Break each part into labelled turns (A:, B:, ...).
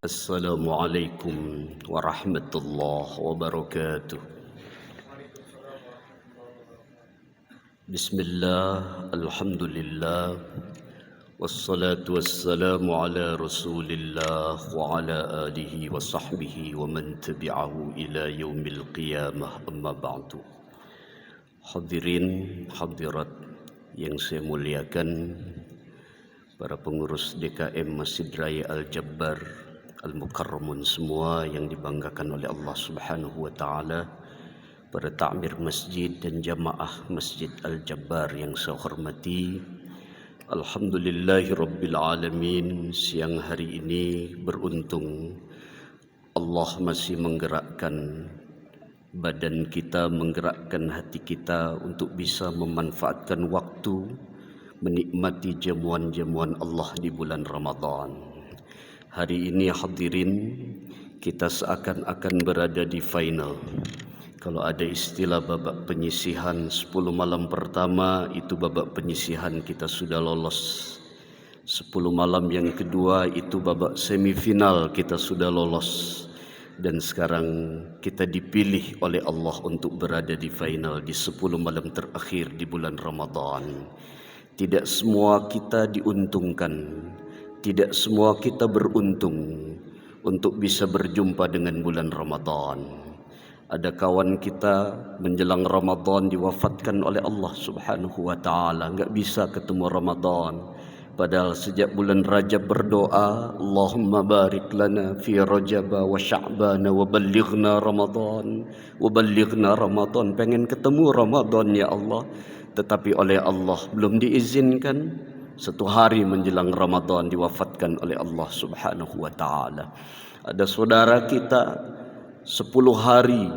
A: Assalamualaikum warahmatullahi wabarakatuh. Bismillah, alhamdulillah, wassalatu wassalamu ala rasulillah wa ala alihi wa sahbihi wa man tabi'ahu ila yaumil qiyamah, amma ba'du. Hadirin hadirat yang saya muliakan, para pengurus DKM Masjid Raya Al-Jabbar, Al-Mukarramun semua yang dibanggakan oleh Allah Subhanahu wa taala, para takmir masjid dan jamaah Masjid Al-Jabbar yang saya hormati. Alhamdulillahirabbil alamin, siang hari ini beruntung Allah masih menggerakkan badan kita, menggerakkan hati kita untuk bisa memanfaatkan waktu menikmati jamuan-jamuan Allah di bulan Ramadan. Hari ini hadirin, kita seakan-akan berada di final. Kalau ada istilah babak penyisihan 10 malam pertama, itu babak penyisihan kita sudah lolos. 10 malam yang kedua itu babak semifinal, kita sudah lolos. Dan sekarang kita dipilih oleh Allah untuk berada di final di 10 malam terakhir di bulan Ramadan. Tidak semua kita diuntungkan, tidak semua kita beruntung untuk bisa berjumpa dengan bulan Ramadan. Ada kawan kita menjelang Ramadan diwafatkan oleh Allah Subhanahu wa taala, enggak bisa ketemu Ramadan. Padahal sejak bulan Rajab berdoa, Allahumma barik lana fi Rajab wa Sya'ban wa ballighna Ramadan, wa ballighna Ramadan. Pengen ketemu Ramadan ya Allah, tetapi oleh Allah belum diizinkan. 1 hari menjelang Ramadan diwafatkan oleh Allah Subhanahu wa taala. Ada saudara kita 10 hari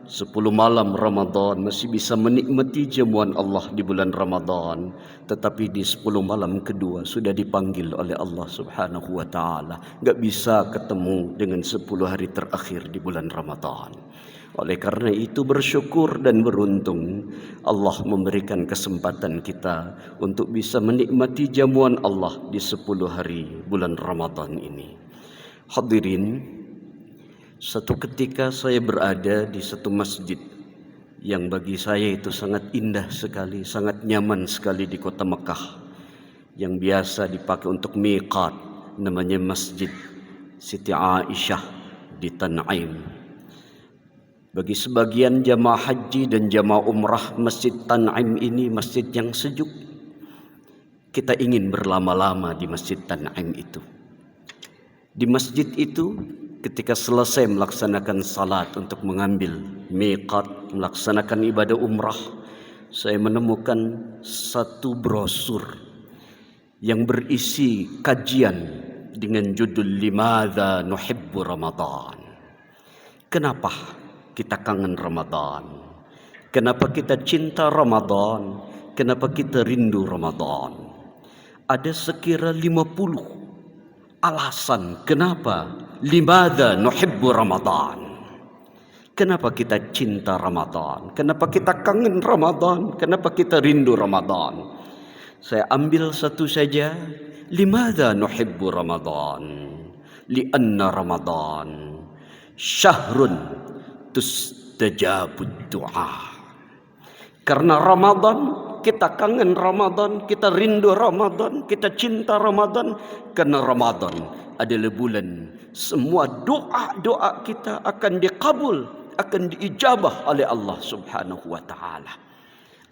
A: 10 malam Ramadan masih bisa menikmati jamuan Allah di bulan Ramadan, tetapi di 10 malam kedua sudah dipanggil oleh Allah Subhanahu wa taala, enggak bisa ketemu dengan 10 hari terakhir di bulan Ramadan. Oleh karena itu bersyukur dan beruntung Allah memberikan kesempatan kita untuk bisa menikmati jamuan Allah di 10 hari bulan Ramadan ini. Hadirin, satu ketika saya berada di satu masjid yang bagi saya itu sangat indah sekali, sangat nyaman sekali di kota Mekah, yang biasa dipakai untuk miqat, namanya Masjid Siti Aisyah di Tan'im. Bagi sebagian jamaah haji dan jamaah umrah, Masjid Tan'im ini masjid yang sejuk. Kita ingin berlama-lama di Masjid Tan'im itu. Di masjid itu, ketika selesai melaksanakan salat untuk mengambil miqat, melaksanakan ibadah umrah, saya menemukan satu brosur yang berisi kajian dengan judul Limadza Nuhibbu Ramadan. Kenapa kita kangen Ramadan? Kenapa kita cinta Ramadan? Kenapa kita rindu Ramadan? Ada sekira 50 alasan kenapa limadza nuhibbu Ramadan. Kenapa kita cinta Ramadan? Kenapa kita kangen Ramadan? Kenapa kita rindu Ramadan? Saya ambil satu saja. Limadza nuhibbu Ramadan? Lianna Ramadan syahrun tustajabud du'a. Karena Ramadan, kita kangen Ramadan, kita rindu Ramadan, kita cinta Ramadan. Karena Ramadan adalah bulan semua doa-doa kita akan dikabul, akan diijabah oleh Allah Subhanahu wa taala.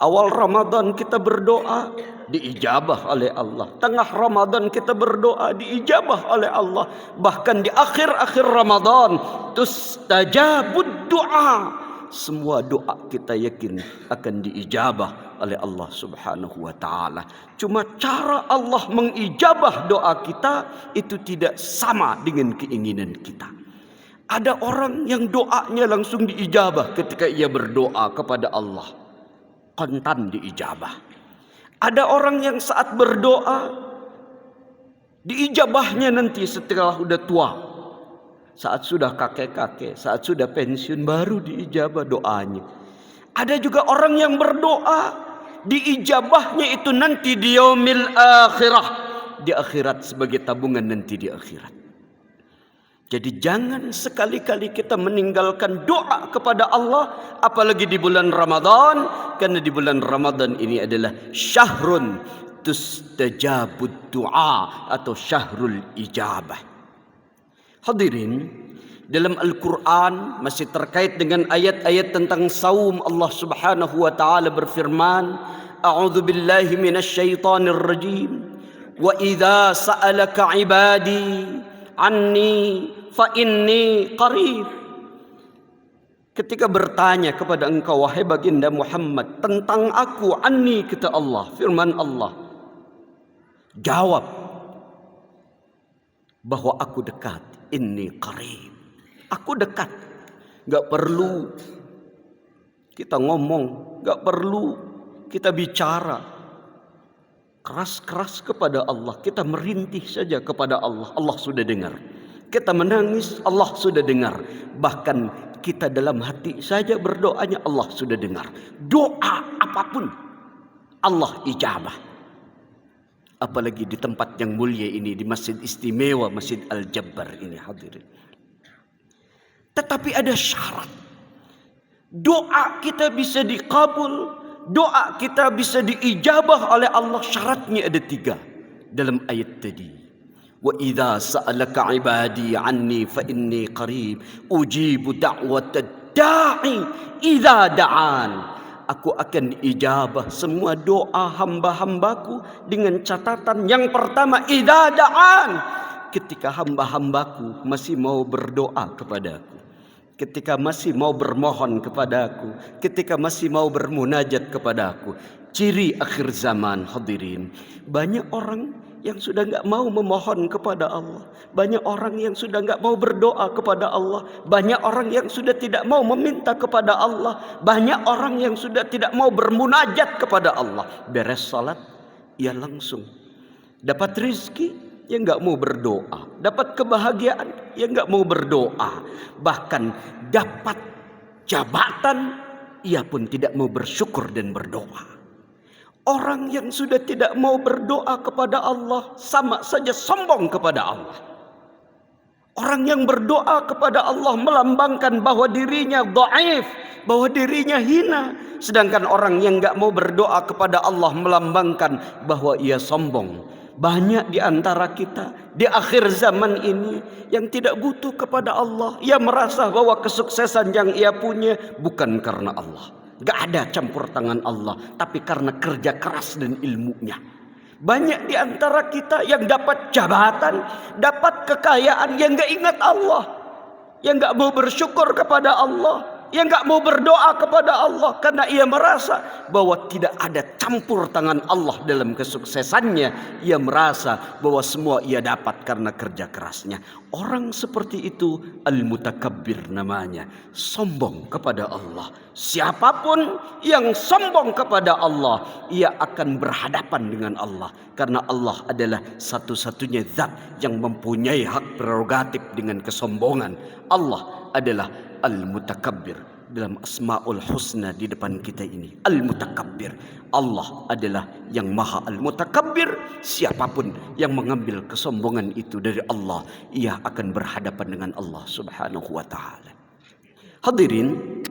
A: Awal Ramadan kita berdoa, diijabah oleh Allah. Tengah Ramadan kita berdoa, diijabah oleh Allah. Bahkan di akhir-akhir Ramadan, tustajabud du'a. Semua doa kita yakin akan diijabah oleh Allah Subhanahu wa taala. Cuma cara Allah mengijabah doa kita itu tidak sama dengan keinginan kita. Ada orang yang doanya langsung diijabah ketika ia berdoa kepada Allah, kontan diijabah. Ada orang yang saat berdoa diijabahnya nanti setelah sudah tua, saat sudah kakek-kakek, saat sudah pensiun baru diijabah doanya. Ada juga orang yang berdoa diijabahnya itu nanti di yaumil akhirah, di akhirat, sebagai tabungan nanti di akhirat. Jadi jangan sekali-kali kita meninggalkan doa kepada Allah, apalagi di bulan Ramadan, karena di bulan Ramadan ini adalah syahrun tustajabud du'a atau syahrul ijabah. Hadirin, dalam Al-Quran masih terkait dengan ayat-ayat tentang saum, Allah Subhanahu wa taala berfirman, A'udzu billahi minasyaitonir rajim. Wa idza sa'alaka 'ibadi anni fa inni qarib. Ketika bertanya kepada engkau wahai baginda Muhammad tentang aku, anni, kata Allah, firman Allah, jawab bahwa aku dekat, inni qarib, aku dekat. Gak perlu kita ngomong, gak perlu kita bicara keras-keras kepada Allah, kita merintih saja kepada Allah, Allah sudah dengar. Kita menangis, Allah sudah dengar. Bahkan kita dalam hati saja berdoanya, Allah sudah dengar. Doa apapun Allah ijabah. Apalagi di tempat yang mulia ini, di Masjid Istimewa, Masjid Al-Jabbar ini, hadirin. Tetapi ada syarat. Doa kita bisa dikabul, doa kita bisa diijabah oleh Allah. Syaratnya ada 3 dalam ayat tadi. Wa idza sa'alaka 'ibadi 'anni fa inni qarib ujibu da'watad da'i idza da'an. Aku akan ijabah semua doa hamba-hambaku dengan catatan yang pertama, idza da'an, ketika hamba-hambaku masih mau berdoa kepadaku, ketika masih mau bermohon kepadaku, ketika masih mau bermunajat kepadaku. Ciri akhir zaman, hadirin, banyak orang yang sudah nggak mau memohon kepada Allah, banyak orang yang sudah nggak mau berdoa kepada Allah, banyak orang yang sudah tidak mau meminta kepada Allah, banyak orang yang sudah tidak mau bermunajat kepada Allah. Beres salat, ia langsung dapat rezeki, ya nggak mau berdoa, dapat kebahagiaan, ya nggak mau berdoa, bahkan dapat jabatan, ia pun tidak mau bersyukur dan berdoa. Orang yang sudah tidak mau berdoa kepada Allah sama saja sombong kepada Allah. Orang yang berdoa kepada Allah melambangkan bahwa dirinya dhaif, bahwa dirinya hina. Sedangkan orang yang nggak mau berdoa kepada Allah melambangkan bahwa ia sombong. Banyak di antara kita di akhir zaman ini yang tidak butuh kepada Allah. Ia merasa bahwa kesuksesan yang ia punya bukan karena Allah. Gak ada campur tangan Allah, tapi karena kerja keras dan ilmunya. Banyak di antara kita yang dapat jabatan, dapat kekayaan, yang gak ingat Allah, yang gak mau bersyukur kepada Allah, yang gak mau berdoa kepada Allah, karena ia merasa bahwa tidak ada campur tangan Allah dalam kesuksesannya. Ia merasa bahwa semua ia dapat karena kerja kerasnya. Orang seperti itu al-mutakabbir namanya, sombong kepada Allah. Siapapun yang sombong kepada Allah, ia akan berhadapan dengan Allah, karena Allah adalah satu-satunya zat yang mempunyai hak prerogatif dengan kesombongan. Allah adalah Al-Mutakabbir. Dalam Asmaul Husna di depan kita ini, Al-Mutakabbir, Allah adalah yang maha Al-Mutakabbir. Siapapun yang mengambil kesombongan itu dari Allah, ia akan berhadapan dengan Allah Subhanahu wa ta'ala. Hadirin,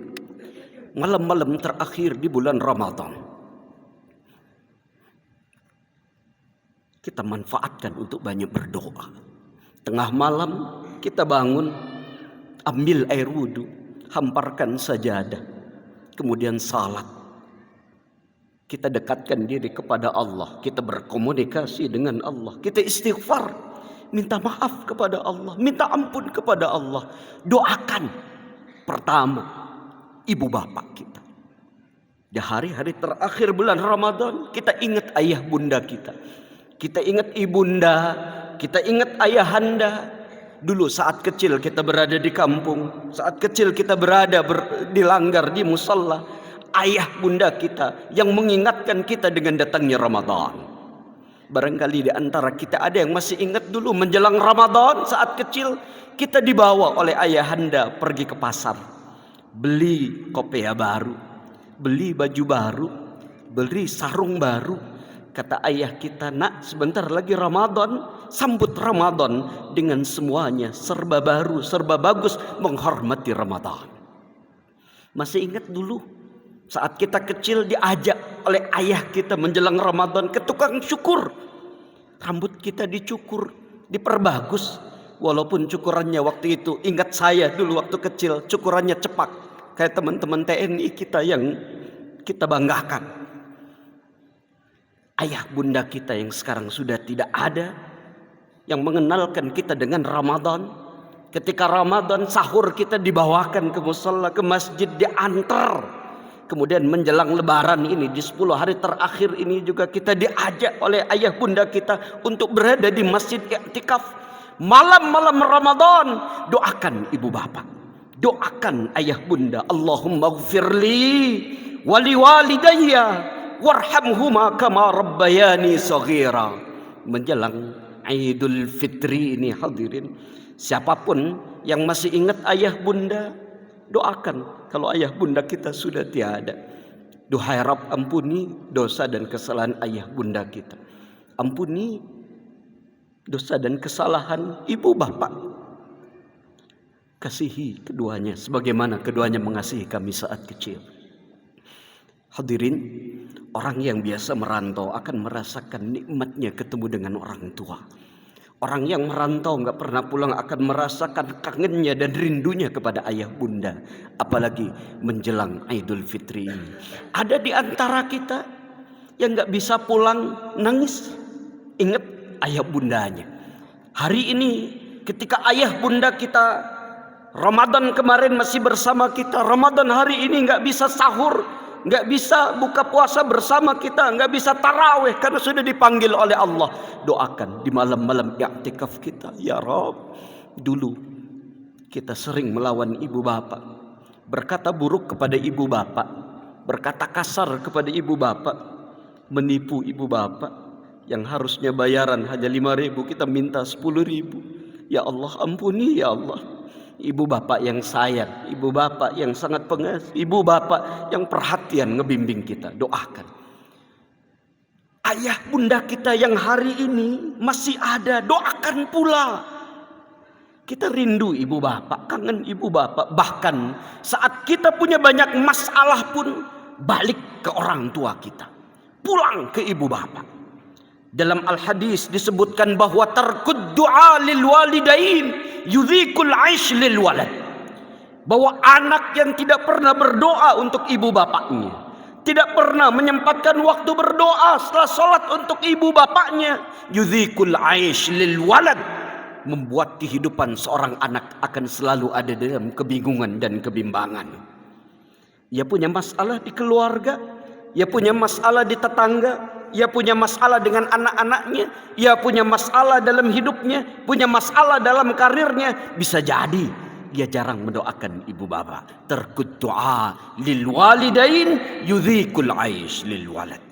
A: malam-malam terakhir di bulan Ramadan, kita manfaatkan untuk banyak berdoa. Tengah malam kita bangun, ambil air wudhu, hamparkan sajadah, kemudian salat. Kita dekatkan diri kepada Allah, kita berkomunikasi dengan Allah, kita istighfar, minta maaf kepada Allah, minta ampun kepada Allah. Doakan pertama ibu bapak kita. Di hari-hari terakhir bulan Ramadan, kita ingat ayah bunda kita, kita ingat ibunda, kita ingat ayahanda. Dulu saat kecil kita berada di kampung, saat kecil kita berada di langgar, di musalla, ayah bunda kita yang mengingatkan kita dengan datangnya Ramadan. Barangkali di antara kita ada yang masih ingat dulu menjelang Ramadan saat kecil, kita dibawa oleh ayahanda pergi ke pasar, beli kopiah baru, beli baju baru, beli sarung baru. Kata ayah kita, nak, sebentar lagi Ramadan, sambut Ramadan dengan semuanya serba baru, serba bagus, menghormati Ramadan. Masih ingat dulu saat kita kecil diajak oleh ayah kita menjelang Ramadan ke tukang cukur. Rambut kita dicukur, diperbagus. Walaupun cukurannya waktu itu, ingat saya dulu waktu kecil, cukurannya cepak. Kayak teman-teman TNI kita yang kita banggakan. Ayah bunda kita yang sekarang sudah tidak ada, yang mengenalkan kita dengan Ramadan. Ketika Ramadan sahur kita dibawakan ke musala, ke masjid, diantar. Kemudian menjelang lebaran ini di 10 hari terakhir ini juga kita diajak oleh ayah bunda kita untuk berada di masjid i'tikaf. Malam-malam Ramadan doakan ibu bapak, doakan ayah bunda. Allahumma gfirli wali walidayya warhamhuma kama rabbayani saghira. Menjelang Idul Fitri ini hadirin, siapapun yang masih ingat ayah bunda, doakan. Kalau ayah bunda kita sudah tiada, duhai Rabb, ampuni dosa dan kesalahan ayah bunda kita, ampuni dosa dan kesalahan ibu bapak. Kasihi keduanya sebagaimana keduanya mengasihi kami saat kecil. Hadirin, orang yang biasa merantau akan merasakan nikmatnya ketemu dengan orang tua. Orang yang merantau nggak pernah pulang akan merasakan kangennya dan rindunya kepada ayah bunda. Apalagi menjelang Idul Fitri ini. Ada di antara kita yang nggak bisa pulang nangis, ingat ayah bundanya. Hari ini ketika ayah bunda kita Ramadan kemarin masih bersama kita, Ramadan hari ini nggak bisa sahur, nggak bisa buka puasa bersama kita, nggak bisa taraweh karena sudah dipanggil oleh Allah. Doakan di malam-malam i'tikaf kita, ya Rabb. Dulu kita sering melawan ibu bapak, berkata buruk kepada ibu bapak, berkata kasar kepada ibu bapak, menipu ibu bapak. Yang harusnya bayaran hanya 5.000, kita minta 10.000. Ya Allah, ampuni ya Allah. Ibu bapak yang sayang, ibu bapak yang sangat pengasih, ibu bapak yang perhatian ngebimbing kita, doakan. Ayah bunda kita yang hari ini masih ada, doakan pula. Kita rindu ibu bapak, kangen ibu bapak. Bahkan saat kita punya banyak masalah pun balik ke orang tua kita, pulang ke ibu bapak. Dalam al-hadis disebutkan bahwa tarkud du'a lil walidain yudhikul aish lil walad. Bahwa anak yang tidak pernah berdoa untuk ibu bapaknya, tidak pernah menyempatkan waktu berdoa setelah sholat untuk ibu bapaknya, yudhikul aish lil walad, membuat kehidupan seorang anak akan selalu ada dalam kebingungan dan kebimbangan. Ia punya masalah di keluarga, ia punya masalah di tetangga, ia punya masalah dengan anak-anaknya, ia punya masalah dalam hidupnya, punya masalah dalam karirnya. Bisa jadi dia jarang mendoakan ibu bapak. Tarkud du'a lil walidain yudhikul aish lil walad.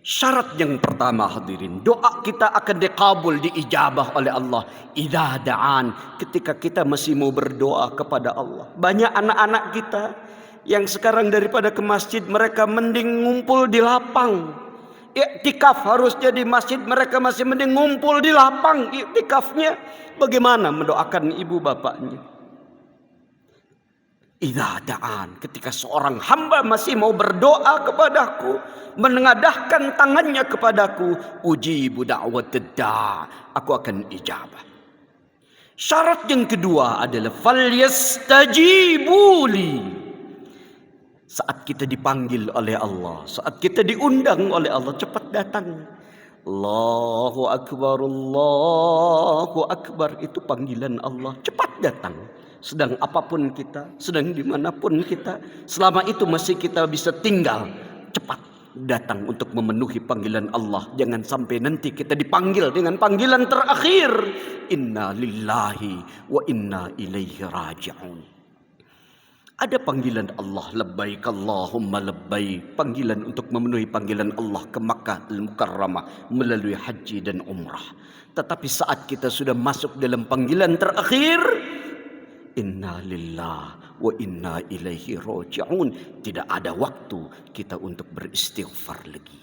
A: Syarat yang pertama hadirin, doa kita akan dikabul, diijabah oleh Allah. Idza da'an, ketika kita masih mau berdoa kepada Allah. Banyak anak-anak kita yang sekarang daripada ke masjid, mereka mending ngumpul di lapang. I'tikaf harusnya di masjid, mereka masih mending ngumpul di lapang i'tikafnya. Bagaimana mendoakan ibu bapaknya? Idza da'an, ketika seorang hamba masih mau berdoa kepadaku, menengadahkan tangannya kepadaku, ujibu da'watad da', aku akan ijabah. Syarat yang kedua adalah falyastajibu li. Saat kita dipanggil oleh Allah, saat kita diundang oleh Allah, cepat datang. Allahu Akbar, Allahu Akbar, itu panggilan Allah, cepat datang. Sedang apapun kita, sedang dimanapun kita, selama itu masih kita bisa tinggal, cepat datang untuk memenuhi panggilan Allah. Jangan sampai nanti kita dipanggil dengan panggilan terakhir, inna lillahi wa inna ilaihi raji'un. Ada panggilan Allah, labbaik Allahumma labbaik, panggilan untuk memenuhi panggilan Allah ke Makkah Al-Mukarramah melalui haji dan umrah. Tetapi saat kita sudah masuk dalam panggilan terakhir, inna lillah wa inna ilaihi raji'un, tidak ada waktu kita untuk beristighfar lagi.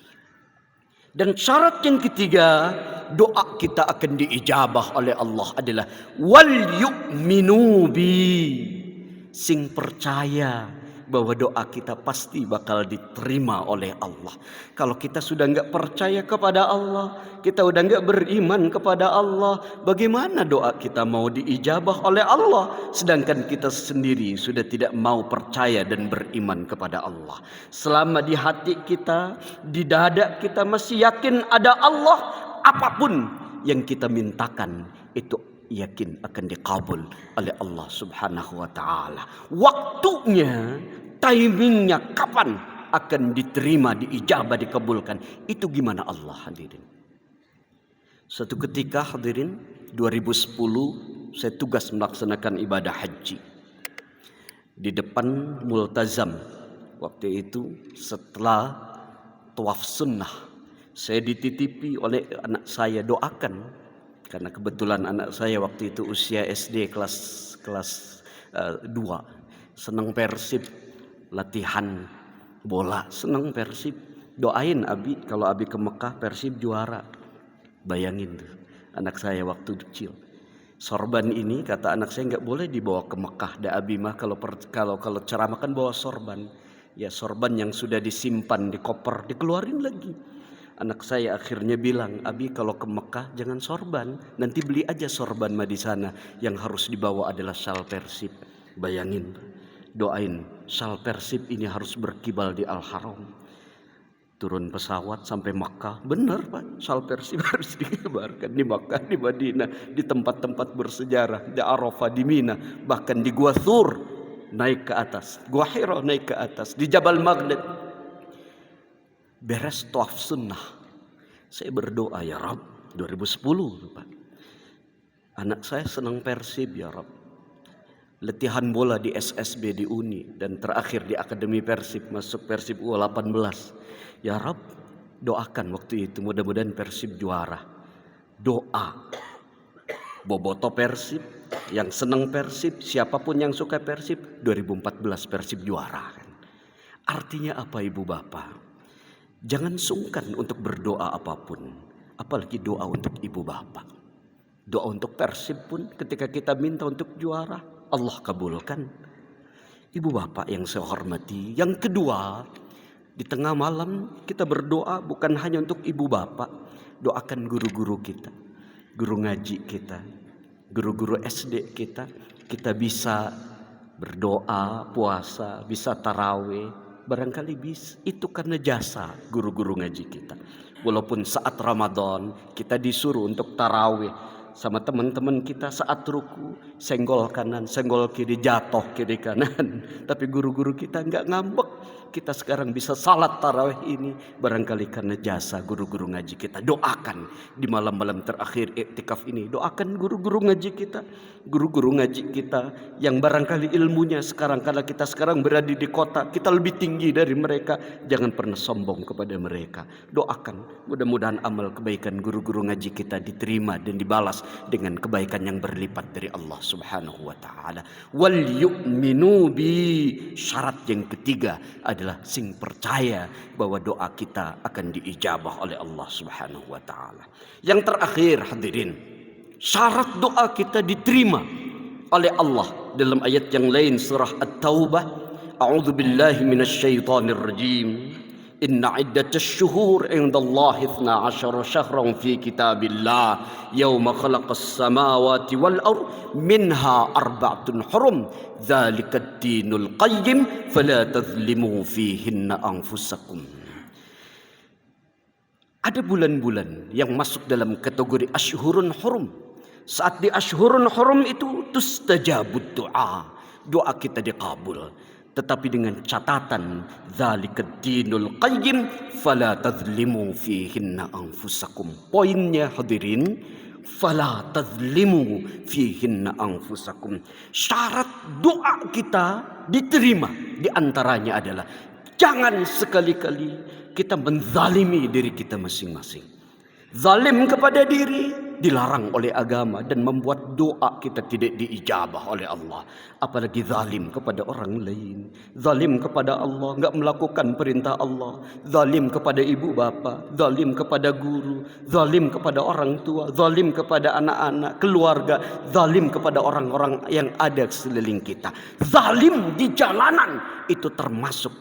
A: Dan syarat yang ketiga, doa kita akan diijabah oleh Allah adalah wal yu'minu bi, sing percaya bahwa doa kita pasti bakal diterima oleh Allah. Kalau kita sudah enggak percaya kepada Allah, kita udah enggak beriman kepada Allah, bagaimana doa kita mau diijabah oleh Allah? Sedangkan kita sendiri sudah tidak mau percaya dan beriman kepada Allah. Selama di hati kita, di dada kita masih yakin ada Allah, apapun yang kita mintakan itu yakin akan dikabul oleh Allah Subhanahu wa taala. Waktunya, timingnya kapan akan diterima, diijabah, dikabulkan, itu gimana Allah, hadirin. Suatu ketika, hadirin, 2010 saya tugas melaksanakan ibadah haji di depan multazam. Waktu itu setelah tawaf sunnah, saya dititipi oleh anak saya, doakan. Karena kebetulan anak saya waktu itu usia SD kelas 2, senang Persib, latihan bola, senang Persib. Doain Abi kalau Abi ke Mekah Persib juara. Bayangin tuh, anak saya waktu kecil. Sorban ini kata anak saya nggak boleh dibawa ke Mekah. Da Abi mah kalau ceramah kan bawa sorban. Ya sorban yang sudah disimpan di koper dikeluarin lagi. Anak saya akhirnya bilang, Abi kalau ke Mekah jangan sorban, nanti beli aja sorban mah di sana. Yang harus dibawa adalah syal Persib. Bayangin, doain syal Persib ini harus berkibal di Al-Haram. Turun pesawat sampai Mekah, benar Pak, syal Persib harus dikibarkan di Mekah, di Madinah, di tempat-tempat bersejarah, di Arafah, di Mina, bahkan di Gua Thur naik ke atas, Gua Hira naik ke atas, di Jabal Magnet. Beres tawaf sunnah, saya berdoa, ya Rabb, 2010 Pak. Anak saya senang Persib, ya Rabb. Latihan bola di SSB di Uni dan terakhir di Akademi Persib, masuk Persib U18. Ya Rabb, doakan waktu itu mudah-mudahan Persib juara. Doa boboto Persib, yang senang Persib, siapapun yang suka Persib, 2014 Persib juara. Artinya apa Ibu Bapak? Jangan sungkan untuk berdoa apapun, apalagi doa untuk ibu bapak. Doa untuk Persib pun ketika kita minta untuk juara, Allah kabulkan. Ibu bapak yang saya hormati, yang kedua, di tengah malam kita berdoa bukan hanya untuk ibu bapak, doakan guru-guru kita, guru ngaji kita, guru-guru SD kita. Kita bisa berdoa, puasa, bisa tarawih. Barangkali itu karena jasa guru-guru ngaji kita. Walaupun saat Ramadan kita disuruh untuk tarawih sama teman-teman kita, saat ruku senggol kanan, senggol kiri, jatuh kiri kanan. Tapi guru-guru kita nggak ngambek. Kita sekarang bisa salat tarawih ini barangkali karena jasa guru-guru ngaji kita. Doakan di malam-malam terakhir iktikaf ini, doakan guru-guru ngaji kita, guru-guru ngaji kita yang barangkali ilmunya sekarang, karena kita sekarang berada di kota, kita lebih tinggi dari mereka. Jangan pernah sombong kepada mereka. Doakan mudah-mudahan amal kebaikan guru-guru ngaji kita diterima dan dibalas dengan kebaikan yang berlipat dari Allah Subhanahu wa taala. Wal yu'minu bi, syarat yang ketiga adalah sing percaya bahwa doa kita akan diijabah oleh Allah Subhanahu wa taala. Yang terakhir, hadirin, syarat doa kita diterima oleh Allah dalam ayat yang lain surah At-Taubah, a'udzu billahi minasyaitonir rajim. Inna iddatasy syuhur 'indallahi 12 syahran fi kitabillah yauma khalaqas samawati wal ard minha arba'atun hurum dzalikad dinul qayyim fala tadhlimu fihinna anfusakum. Ada bulan-bulan yang masuk dalam kategori asyhurun hurum. Saat di asyhurun hurum itu tustajabud doa, doa kita dikabul. Tetapi dengan catatan dzalikad dinul qayyim fala tadhlimu fihinna anfusakum. Poinnya hadirin, fala tadhlimu fihinna anfusakum. Syarat doa kita diterima di antaranya adalah jangan sekali-kali kita menzalimi diri kita masing-masing. Zalim kepada diri dilarang oleh agama dan membuat doa kita tidak diijabah oleh Allah. Apalagi zalim kepada orang lain, zalim kepada Allah, enggak melakukan perintah Allah, zalim kepada ibu bapa, zalim kepada guru, zalim kepada orang tua, zalim kepada anak-anak, keluarga, zalim kepada orang-orang yang ada sekeliling kita. Zalim di jalanan itu termasuk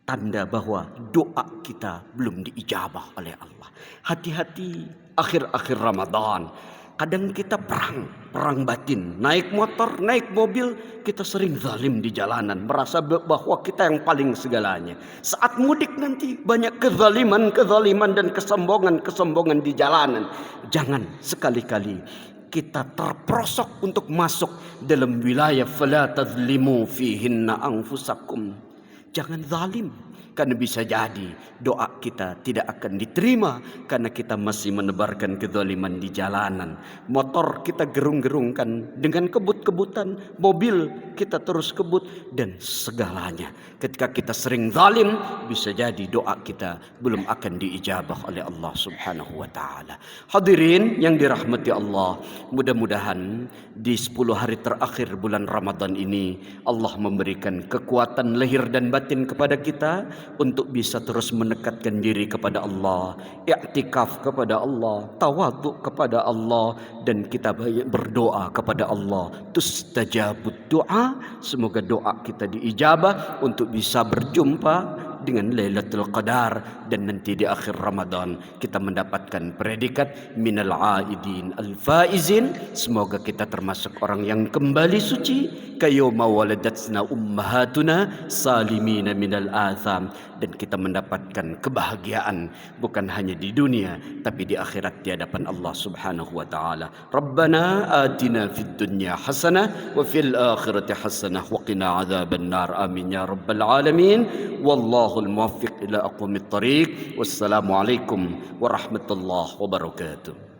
A: tanda bahwa doa kita belum diijabah oleh Allah. Hati-hati akhir-akhir Ramadan. Kadang kita perang batin, naik motor, naik mobil, kita sering zalim di jalanan, merasa bahwa kita yang paling segalanya. Saat mudik nanti banyak kezaliman dan kesombongan di jalanan. Jangan sekali-kali kita terperosok untuk masuk dalam wilayah fala tazlimu fihinna anfusakum. Jangan zalim. Karena bisa jadi doa kita tidak akan diterima karena kita masih menebarkan kezaliman di jalanan. Motor kita gerung-gerungkan dengan kebut-kebutan, mobil kita terus kebut dan segalanya. Ketika kita sering zalim, bisa jadi doa kita belum akan diijabah oleh Allah Subhanahu wa taala. Hadirin yang dirahmati Allah, mudah-mudahan di 10 hari terakhir bulan Ramadan ini Allah memberikan kekuatan lahir dan batin kepada kita untuk bisa terus mendekatkan diri kepada Allah, i'tikaf kepada Allah, tawadhu kepada Allah, dan kita banyak berdoa kepada Allah. Tustajabud doa, semoga doa kita diijabah untuk bisa berjumpa dengan Lailatul Qadar, dan nanti di akhir Ramadan kita mendapatkan predikat minal aidin al faizin. Semoga kita termasuk orang yang kembali suci kayoma waladatsna ummahatuna salimina minal atham, dan kita mendapatkan kebahagiaan bukan hanya di dunia tapi di akhirat di hadapan Allah Subhanahu wa taala. Rabbana atina fid dunya hasanah wa fil akhirati hasanah wa qina adzabannar. Amin ya rabbal alamin. Wallahul muwaffiq ila aqwamit thariq. Wassalamu alaikum warahmatullahi wabarakatuh.